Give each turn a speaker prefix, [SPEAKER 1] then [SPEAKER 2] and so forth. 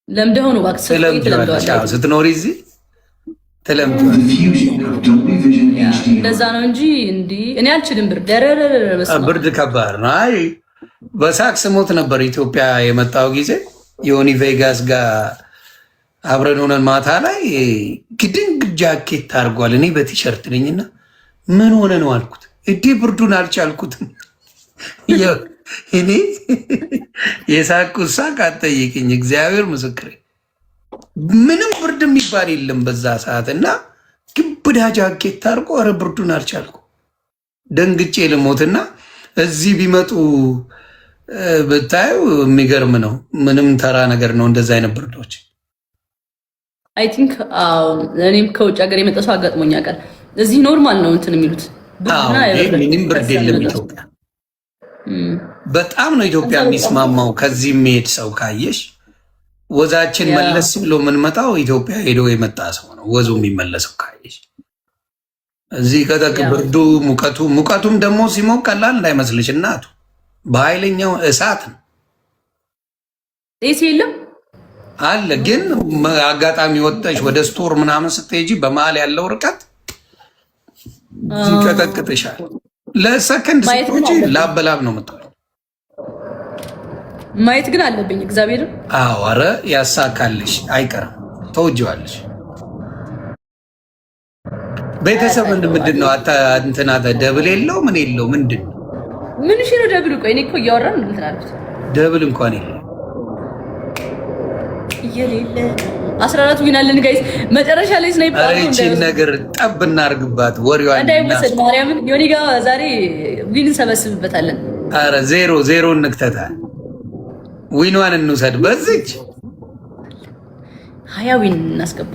[SPEAKER 1] ለምደው ነው ባክስ
[SPEAKER 2] ተለምደዋል። ስትኖሪ እዚህ ተለምደዋል።
[SPEAKER 1] እንደዛ ነው እንጂ እንዲህ እኔ አልችልም። ብርድ
[SPEAKER 2] ከባድ ነው። አይ በሳክስ ሞት ነበር ኢትዮጵያ የመጣው ጊዜ ዮኒ ቬጋስ ጋር አብረን ሆነን ማታ ላይ ግድንግ ጃኬት አድርጓል። እኔ በቲሸርት ነኝና ምን ሆነ ነው አልኩት። እዴ ብርዱን አልቻልኩትም። እኔ የሳቅኩት ሳቅ አትጠይቅኝ፣ እግዚአብሔር ምስክሬ። ምንም ብርድ የሚባል የለም በዛ ሰዓት እና ግብዳ ጃኬት አድርጎ ኧረ ብርዱን አልቻልኩ ደንግጬ ልሞትና እዚህ ቢመጡ ብታዩ የሚገርም ነው። ምንም ተራ ነገር ነው እንደዛ አይነት ብርዶች።
[SPEAKER 1] አይ ቲንክ እኔም ከውጭ ሀገር የመጣ ሰው አጋጥሞኛ ቃል እዚህ ኖርማል ነው እንትን የሚሉት
[SPEAKER 2] ምንም ብርድ የለም ኢትዮጵያ። በጣም ነው ኢትዮጵያ የሚስማማው። ከዚህ የሚሄድ ሰው ካየሽ ወዛችን መለስ ብሎ የምንመጣው ኢትዮጵያ ሄዶ የመጣ ሰው ነው ወዙ የሚመለሰው ካየሽ። እዚህ ከጠቅ ብርዱ ሙቀቱም ደግሞ ሲሞቅ ቀላል እንዳይመስልሽ እናቱ በኃይለኛው እሳት ነው።
[SPEAKER 1] ጤስ የለም
[SPEAKER 2] አለ ግን አጋጣሚ ወጣሽ ወደ ስቶር ምናምን ስትሄጂ በመሀል ያለው ርቀት ይቀጠቅጥሻል። ለሰከንድ ስትወጪ ላበላብ ነው የምትሆነው።
[SPEAKER 1] ማየት ግን አለብኝ እግዚአብሔርን።
[SPEAKER 2] አዎ ኧረ ያሳካልሽ አይቀርም፣ ተወጂዋለሽ። ቤተሰብ ምንድን ነው እንትና ደብል የለው ምን የለው ምንድን ነው?
[SPEAKER 1] ምን እሺ ነው ደብል? ቆይ እኔ እኮ እያወራን እንትን አልኩት።
[SPEAKER 2] ደብል እንኳን የለው
[SPEAKER 1] የሌለ 14 ዊን አለን ጋይስ። መጨረሻ ላይ ስናይፐር
[SPEAKER 2] አሬቺን ነገር ጠብ እናርግባት ወሬዋን
[SPEAKER 1] እንዳይወሰድ ማርያምን። ዮኒ ጋር ዛሬ ዊን እንሰበስብበታለን።
[SPEAKER 2] አረ 0-0 እንክተታ ዊንዋን እንውሰድ። በዚች
[SPEAKER 1] 20 ዊን እናስገባ።